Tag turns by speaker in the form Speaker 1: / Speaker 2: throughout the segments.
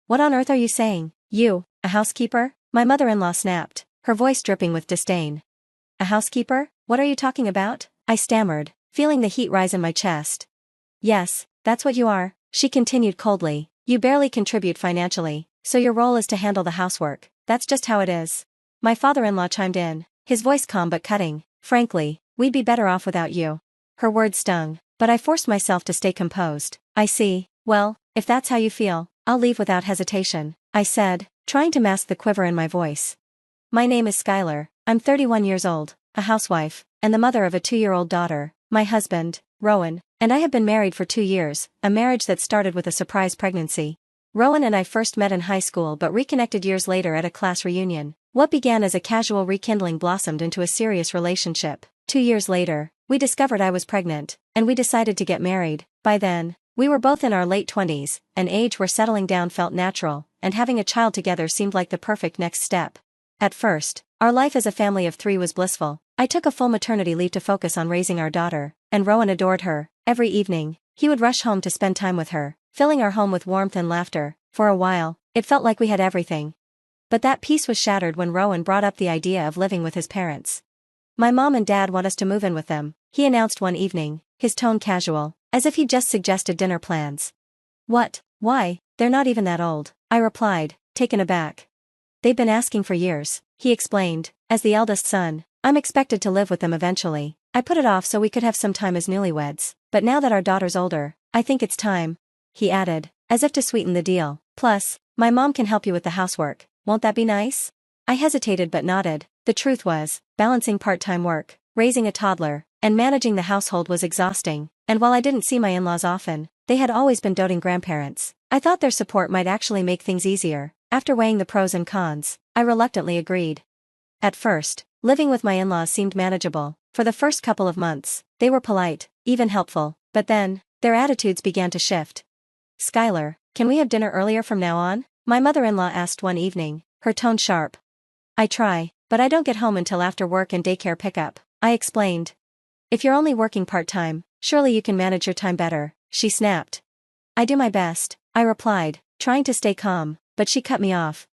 Speaker 1: What on earth are you saying? You, a housekeeper? My mother-in-law snapped, her voice dripping with disdain. A housekeeper? What are you talking about? I stammered, feeling the heat rise in my chest. Yes, that's what you are, she continued coldly. You barely contribute financially, so your role is to handle the housework. That's just how it is. My father-in-law chimed in, his voice calm but cutting. Frankly, we'd be better off without you. Her words stung, but I forced myself to stay composed. I see. Well, if that's how you feel, I'll leave without hesitation, I said, trying to mask the quiver in my voice. My name is Skylar, I'm 31 years old, a housewife, and the mother of a 2-year-old daughter. My husband, Rowan, and I have been married for 2 years, a marriage that started with a surprise pregnancy. Rowan and I first met in high school but reconnected years later at a class reunion. What began as a casual rekindling blossomed into a serious relationship. 2 years later, we discovered I was pregnant, and we decided to get married. By then, we were both in our late 20s, an age where settling down felt natural, and having a child together seemed like the perfect next step. At first, our life as a family of 3 was blissful. I took a full maternity leave to focus on raising our daughter, and Rowan adored her. Every evening, he would rush home to spend time with her, filling our home with warmth and laughter. For a while, it felt like we had everything. But that peace was shattered when Rowan brought up the idea of living with his parents. My mom and dad want us to move in with them, he announced one evening, his tone casual, as if he'd just suggested dinner plans. What? Why? They're not even that old, I replied, taken aback. They've been asking for years, he explained. As the eldest son, I'm expected to live with them eventually. I put it off so we could have some time as newlyweds, but now that our daughter's older, I think it's time, he added, as if to sweeten the deal. Plus, my mom can help you with the housework, won't that be nice? I hesitated but nodded. The truth was, balancing part-time work, raising a toddler, and managing the household was exhausting, and while I didn't see my in-laws often, they had always been doting grandparents. I thought their support might actually make things easier. After weighing the pros and cons, I reluctantly agreed. At first, living with my in-laws seemed manageable. For the first couple of months, they were polite, even helpful, but then, their attitudes began to shift. Skylar, can we have dinner earlier from now on? My mother-in-law asked one evening, her tone sharp. I try, but I don't get home until after work and daycare pickup, I explained. If you're only working part-time, surely you can manage your time better, she snapped. I do my best, I replied, trying to stay calm, but she cut me off.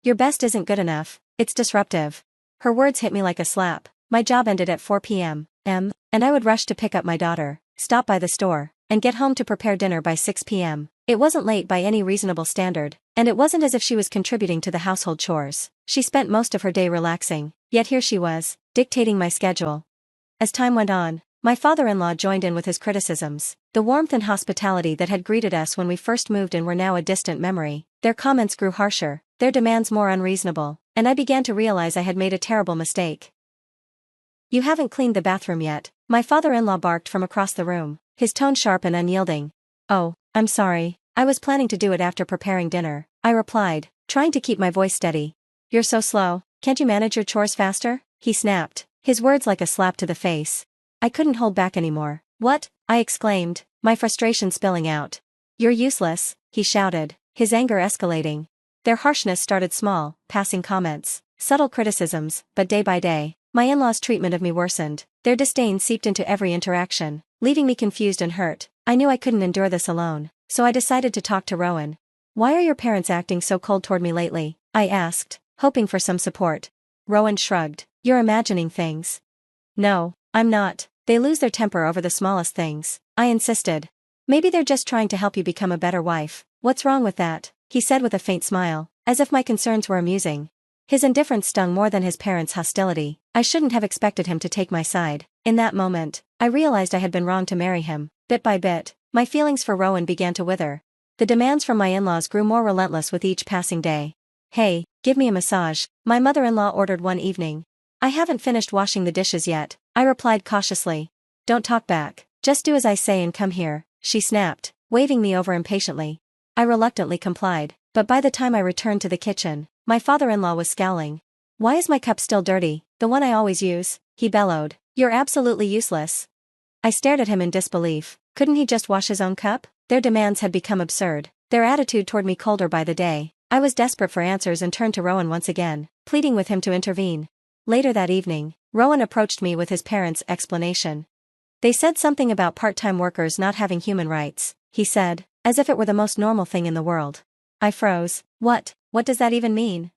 Speaker 1: Your best isn't good enough, it's disruptive. Her words hit me like a slap. My job ended at 4 p.m., and I would rush to pick up my daughter, stop by the store, and get home to prepare dinner by 6 p.m. It wasn't late by any reasonable standard, and it wasn't as if she was contributing to the household chores. She spent most of her day relaxing, yet here she was, dictating my schedule. As time went on, my father-in-law joined in with his criticisms. The warmth and hospitality that had greeted us when we first moved in were now a distant memory. Their comments grew harsher, their demands more unreasonable, and I began to realize I had made a terrible mistake. You haven't cleaned the bathroom yet, my father-in-law barked from across the room, his tone sharp and unyielding. Oh, I'm sorry, I was planning to do it after preparing dinner, I replied, trying to keep my voice steady. You're so slow, can't you manage your chores faster? He snapped, his words like a slap to the face. I couldn't hold back anymore. What? I exclaimed, my frustration spilling out. You're useless, he shouted, his anger escalating. Their harshness started small, passing comments, subtle criticisms, but day by day, my in-laws' treatment of me worsened. Their disdain seeped into every interaction, leaving me confused and hurt. I knew I couldn't endure this alone, so I decided to talk to Rowan. Why are your parents acting so cold toward me lately? I asked, hoping for some support. Rowan shrugged. You're imagining things. No, I'm not. They lose their temper over the smallest things, I insisted. Maybe they're just trying to help you become a better wife. What's wrong with that? He said with a faint smile, as if my concerns were amusing. His indifference stung more than his parents' hostility. I shouldn't have expected him to take my side. In that moment, I realized I had been wrong to marry him. Bit by bit, my feelings for Rowan began to wither. The demands from my in-laws grew more relentless with each passing day. Hey, give me a massage, my mother-in-law ordered one evening. I haven't finished washing the dishes yet, I replied cautiously. Don't talk back, just do as I say and come here, she snapped, waving me over impatiently. I reluctantly complied, but by the time I returned to the kitchen, my father-in-law was scowling. Why is my cup still dirty, the one I always use? He bellowed. You're absolutely useless. I stared at him in disbelief. Couldn't he just wash his own cup? Their demands had become absurd, their attitude toward me colder by the day. I was desperate for answers and turned to Rowan once again, pleading with him to intervene. Later that evening, Rowan approached me with his parents' explanation. They said something about part-time workers not having human rights, he said, as if it were the most normal thing in the world. I froze. What? What does that even mean?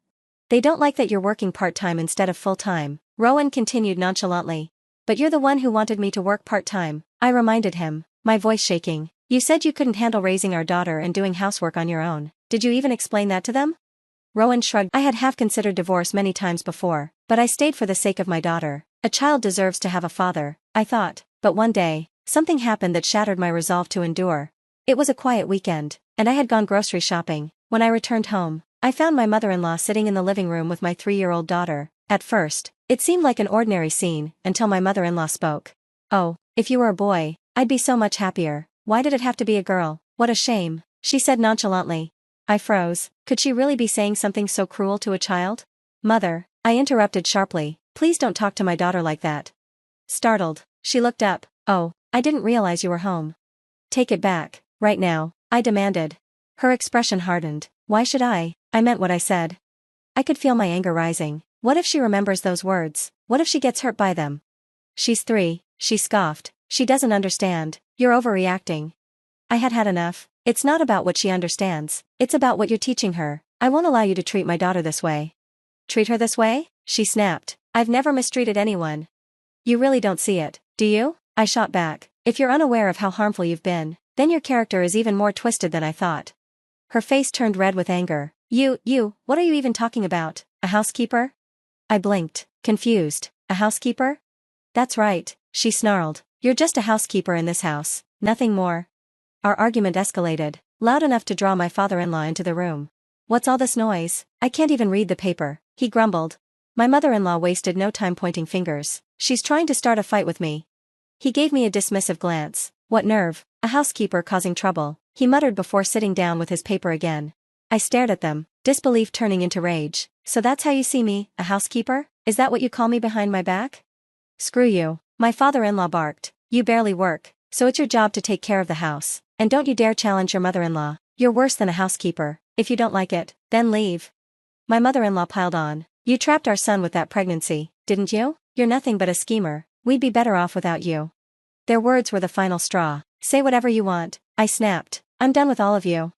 Speaker 1: They don't like that you're working part-time instead of full-time, Rowan continued nonchalantly. But you're the one who wanted me to work part-time, I reminded him, my voice shaking. You said you couldn't handle raising our daughter and doing housework on your own. Did you even explain that to them? Rowan shrugged. I had half considered divorce many times before, but I stayed for the sake of my daughter. A child deserves to have a father, I thought, but one day, something happened that shattered my resolve to endure. It was a quiet weekend, and I had gone grocery shopping. When I returned home, I found my mother-in-law sitting in the living room with my 3-year-old daughter. At first, it seemed like an ordinary scene, until my mother-in-law spoke. Oh, if you were a boy, I'd be so much happier. Why did it have to be a girl? What a shame, she said nonchalantly. I froze. Could she really be saying something so cruel to a child? Mother, I interrupted sharply, please don't talk to my daughter like that. Startled, she looked up. Oh, I didn't realize you were home. Take it back, right now, I demanded. Her expression hardened. Why should I? I meant what I said. I could feel my anger rising. What if she remembers those words? What if she gets hurt by them? She's 3, she scoffed. She doesn't understand. You're overreacting. I had had enough. It's not about what she understands. It's about what you're teaching her. I won't allow you to treat my daughter this way. Treat her this way? She snapped. I've never mistreated anyone. You really don't see it, do you? I shot back. If you're unaware of how harmful you've been, then your character is even more twisted than I thought. Her face turned red with anger. What are you even talking about? A housekeeper? I blinked, confused. A housekeeper? That's right, she snarled. You're just a housekeeper in this house, nothing more. Our argument escalated, loud enough to draw my father-in-law into the room. What's all this noise? I can't even read the paper, he grumbled. My mother-in-law wasted no time pointing fingers. She's trying to start a fight with me. He gave me a dismissive glance. What nerve, a housekeeper causing trouble, he muttered before sitting down with his paper again. I stared at them, disbelief turning into rage. So that's how you see me, a housekeeper? Is that what you call me behind my back? Screw you, my father-in-law barked. You barely work, so it's your job to take care of the house, and don't you dare challenge your mother-in-law. You're worse than a housekeeper. If you don't like it, then leave. My mother-in-law piled on. You trapped our son with that pregnancy, didn't you? You're nothing but a schemer. We'd be better off without you. Their words were the final straw. Say whatever you want, I snapped. I'm done with all of you.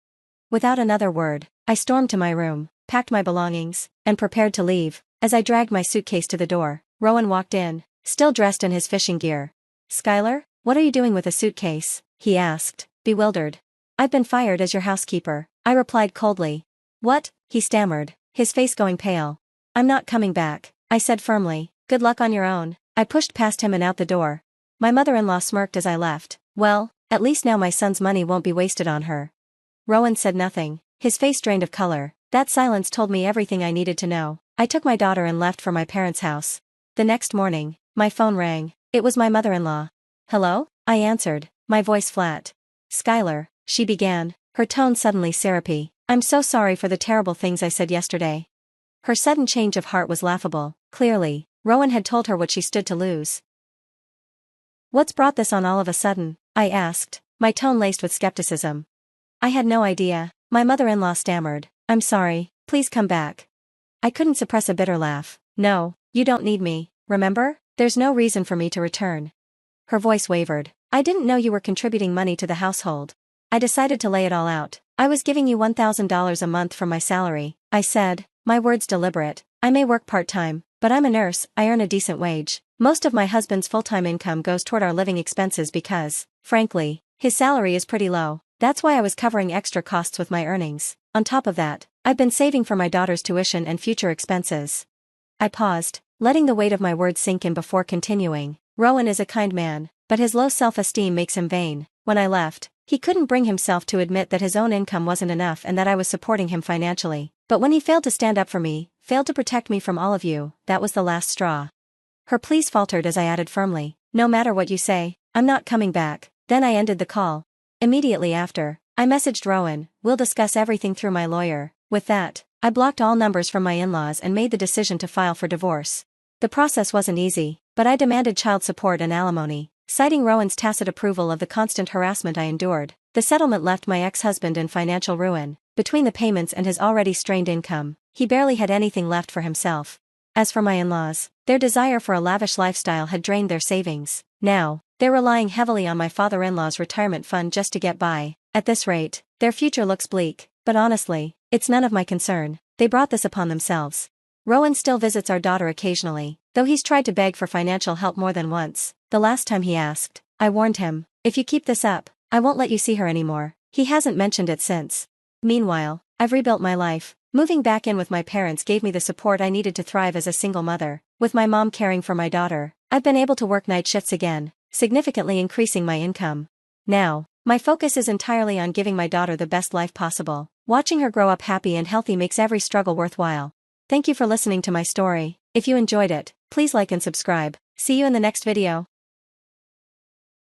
Speaker 1: Without another word, I stormed to my room, packed my belongings, and prepared to leave. As I dragged my suitcase to the door, Rowan walked in, still dressed in his fishing gear. Skylar, what are you doing with a suitcase? He asked, bewildered. I've been fired as your housekeeper, I replied coldly. What? He stammered, his face going pale. I'm not coming back, I said firmly. Good luck on your own. I pushed past him and out the door. My mother-in-law smirked as I left. Well, at least now my son's money won't be wasted on her. Rowan said nothing, his face drained of color. That silence told me everything I needed to know. I took my daughter and left for my parents' house. The next morning, my phone rang. It was my mother-in-law. Hello? I answered, my voice flat. Skylar, she began, her tone suddenly syrupy. I'm so sorry for the terrible things I said yesterday. Her sudden change of heart was laughable. Clearly, Rowan had told her what she stood to lose. What's brought this on all of a sudden? I asked, my tone laced with skepticism. I had no idea, my mother-in-law stammered. I'm sorry, please come back. I couldn't suppress a bitter laugh. No, you don't need me, remember? There's no reason for me to return. Her voice wavered. I didn't know you were contributing money to the household. I decided to lay it all out. I was giving you $1,000 a month from my salary, I said, my words deliberate. I may work part-time, but I'm a nurse, I earn a decent wage. Most of my husband's full-time income goes toward our living expenses because, frankly, his salary is pretty low. That's why I was covering extra costs with my earnings. On top of that, I've been saving for my daughter's tuition and future expenses. I paused, letting the weight of my words sink in before continuing. Rowan is a kind man, but his low self-esteem makes him vain. When I left, he couldn't bring himself to admit that his own income wasn't enough and that I was supporting him financially. But when he failed to stand up for me, failed to protect me from all of you, that was the last straw. Her pleas faltered as I added firmly, no matter what you say, I'm not coming back. Then I ended the call. Immediately after, I messaged Rowan, we'll discuss everything through my lawyer. With that, I blocked all numbers from my in-laws and made the decision to file for divorce. The process wasn't easy, but I demanded child support and alimony, citing Rowan's tacit approval of the constant harassment I endured. The settlement left my ex-husband in financial ruin. Between the payments and his already strained income, he barely had anything left for himself. As for my in-laws, their desire for a lavish lifestyle had drained their savings. Now, they're relying heavily on my father-in-law's retirement fund just to get by. At this rate, their future looks bleak. But honestly, it's none of my concern. They brought this upon themselves. Rowan still visits our daughter occasionally, though he's tried to beg for financial help more than once. The last time he asked, I warned him, if you keep this up, I won't let you see her anymore. He hasn't mentioned it since. Meanwhile, I've rebuilt my life. Moving back in with my parents gave me the support I needed to thrive as a single mother. With my mom caring for my daughter, I've been able to work night shifts again, significantly increasing my income. Now, my focus is entirely on giving my daughter the best life possible. Watching her grow up happy and healthy makes every struggle worthwhile. Thank you for listening to my story. If you enjoyed it, please like and subscribe. See you in the next video.